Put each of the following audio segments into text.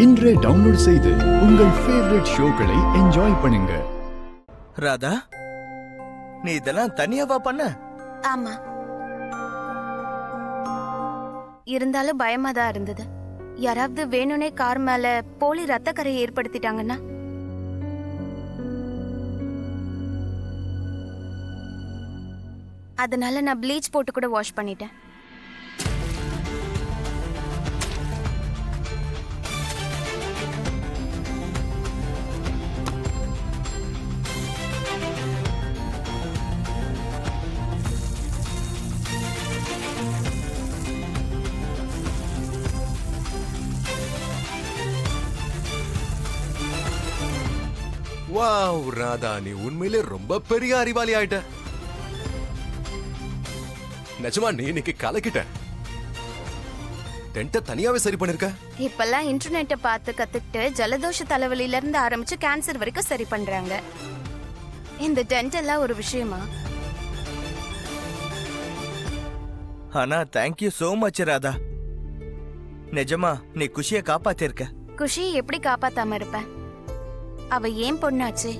இன்றே டவுன்லோட் செய்து உங்கள் ஃபேவரட் ஷோக்களை என்ஜாய் பண்ணுங்க. ராதா, நீ இதெல்லாம் தனியாவா பண்ண? ஆமா, இருந்தாலும் பயமா தான் இருந்தது. யாராவது வேணும்னே கார் மேல போலி ரத்த கரையை ஏற்படுத்திட்டாங்கன்னா அதனால நான் ப்ளீச் போட்டு கூட வாஷ் பண்ணிட்டேன். வாவ் ராதா, நீ உண்மையிலே ரொம்ப பெரிய அறிவாளி ஆயிட்ட. நிஜமா நீ இன்னைக்கு கலக்கிட்ட. டென்ட்ட தனியாவே சரி பண்ணிருக்க. இப்பெல்லாம் இன்டர்நெட்டை பார்த்து கத்துக்கிட்டு ஜலதோஷ தலைவலியில இருந்து ஆரம்பிச்சு கேன்சர் வரைக்கும் சரி பண்றாங்க. இந்த டென்ட் எல்லாம் ஒரு விஷயமா? ஆனா தேங்க்யூ சோ மச் ராதா. நிஜமா நீ குஷிய காப்பாத்திருக்க. குஷியை எப்படி காப்பாத்தாம இருப்பேன்? அவ ஏன் பொண்ணாச்சு.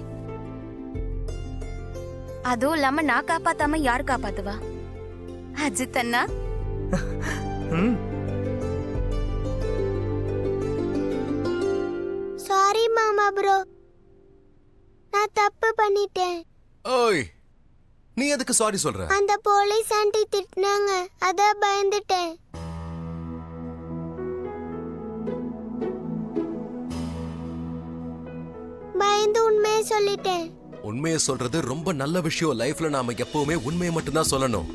அதுவும் இல்லாம நான் காப்பாத்தாம யார் காப்பாத்துவா? அஜித் அண்ணா. சாரி மாமா ப்ரோ, நான் தப்பு பண்ணிட்டேன். ஓய், நீ எதுக்கு சாரி சொல்ற? அந்த போலீஸ் ஆண்டி திட்டினாங்க, அதான் பயந்துட்டேன். பயந்து உண்மையை சொல்லிட்டேன். உண்மையை சொல்றது ரொம்ப நல்ல விஷயம். லைஃப்ல நாம எப்பவுமே உண்மையை மட்டும்தான் சொல்லணும்.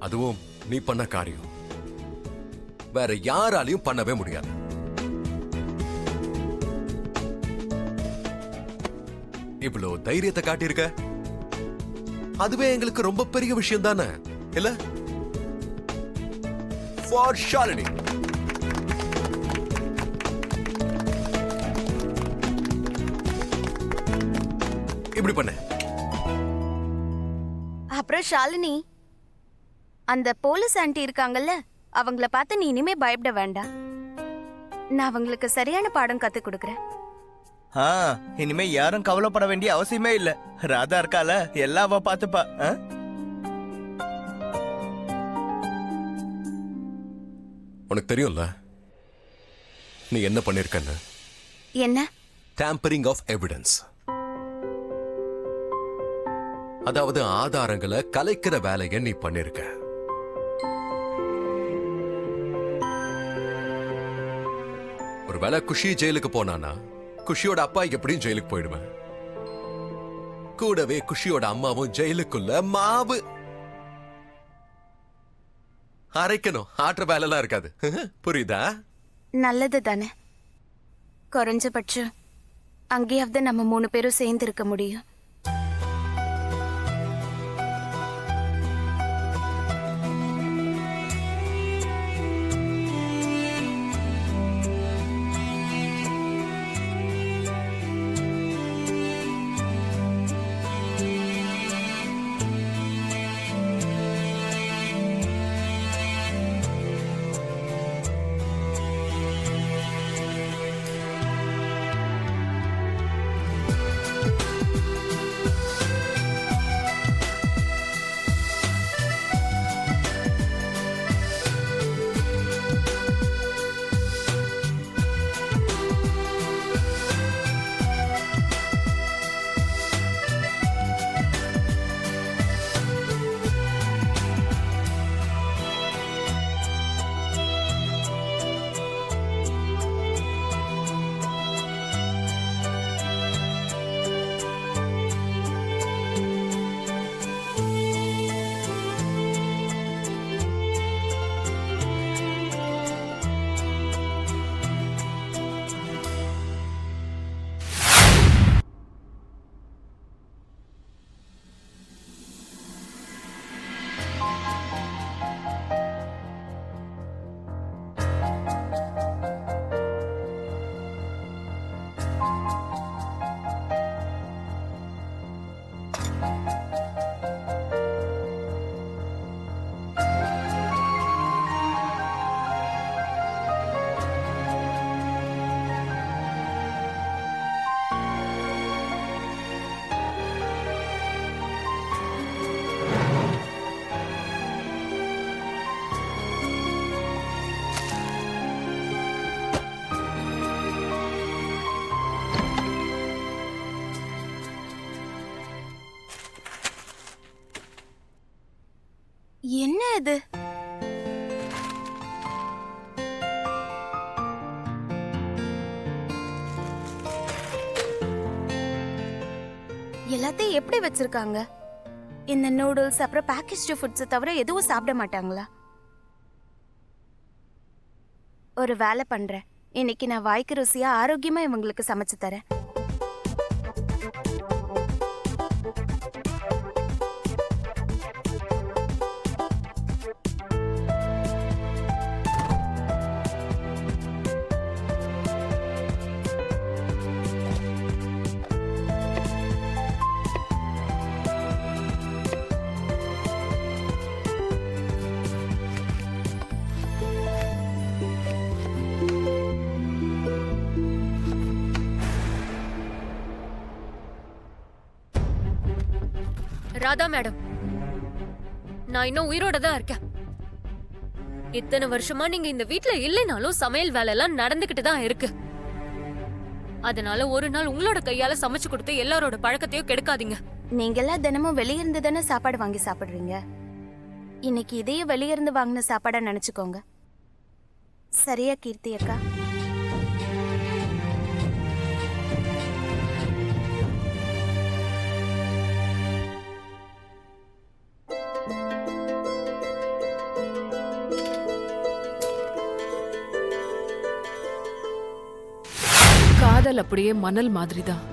அதுவும் நீ பண்ண காரியம் வேற யாராலையும் பண்ணவே முடியாது. இவ்வளவு தைரியத்தை காட்டியிருக்க, அதுவே எங்களுக்கு ரொம்ப பெரிய விஷயம் தானே இல்ல? ஃபார் ஷாலினி. இப்படி பண்ண. அப்புறம் ஷாலினி, அந்த போலீஸ் ஆண்டி இருக்காங்கல்ல, அவங்கள பார்த்து நீ இனிமே பயப்பட வேண்டாம். நான் அவங்களுக்கு சரியான பாடம் கத்து கொடுக்கறேன். இனிமே யாரும் கவலைப்பட வேண்டிய அவசியமே இல்ல. ராதா இருக்கால, எல்லாம் அவ பாத்துப்பா. உனக்கு தெரியும்ல நீ என்ன பண்ணிருக்கன்னு? என்ன? Tampering of evidence. அதாவது ஆதாரங்களை கலைக்கிற வேலையை நீ பண்ணிருக்க. ஒருவேளை குஷி ஜெயிலுக்கு போனானா, குஷியோட அப்பா எப்படியும் ஜெயிலுக்கு போயிடுவேன். கூடவே குஷியோட அம்மாவும் ஜெயிலுக்குள்ள மாவு அரைக்கணும். ஆற்ற வேலை எல்லாம் இருக்காது. புரியுதா? நல்லது தானே. குறைஞ்சபட்சம் அங்கேயாவது நம்ம 3 பேரும் சேர்ந்து இருக்க முடியும். எல்லாத்தையும் எப்படி வச்சிருக்காங்க? இந்த நூடுல்ஸ் அப்புறம் பேக்கேஜ்டு ஃபுட்ஸ் தவிர எதுவும் சாப்பிட மாட்டாங்களா? ஒரு வேலை பண்றேன். இன்னைக்கு நான் வாய்க்கு ருசியா ஆரோக்கியமா இவங்களுக்கு சமைச்சு தரேன். ராதா மேடம், நான் இன்னும் உயிரோட தான் இருக்கேன். இத்தனை வருஷமா நீங்க இந்த வீட்ல இல்லைனாலும் சமையல் வேலை எல்லாம் நடந்துகிட்டு தான் இருக்கு. அதனால ஒரு நாள் உங்களோட கையால சமைச்சு கொடுத்து எல்லாரோட பழக்கத்தையும் கெடுக்காதீங்க. நீங்க எல்லாம் தினமும் வெளியிருந்து தானே சாப்பாடு வாங்கி சாப்பிடுறீங்க. இன்னைக்கு இதையும் வெளியிருந்து வாங்கின சாப்பாடா நினைச்சுக்கோங்க. சரியா கீர்த்தி அக்கா? காதல் அப்படியே மணல் மாதிரிதான்.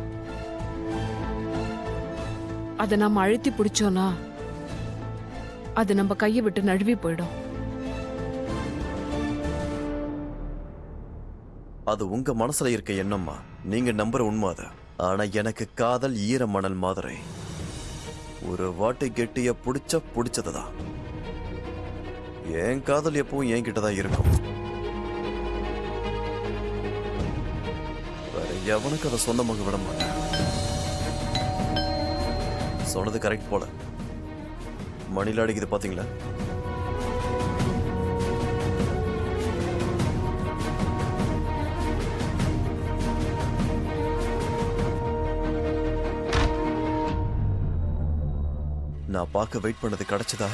அதை நாம அழுத்தி பிடிச்சோம்னா அது நம்ம கையை விட்டு நழுவி போயிடும். அது உங்க மனசுல இருக்க எண்ணம்மா, நீங்க நம்புற உண்மை அது. ஆனா எனக்கு காதல் ஈர மணல் மாதிரி. ஒரு வாட்டி கெட்டிய பிடிச்சதுதான். என் காதல் எப்பவும் என்கிட்டதான் இருக்கும். வேற எவனுக்கு அதை சொந்தமாக விட மாட்டேன். சொன்னது கரெக்ட் போல. மணில அடிக்குது பாத்தீங்களா? நான் பார்க்க வெயிட் பண்ணது கிடைச்சதா?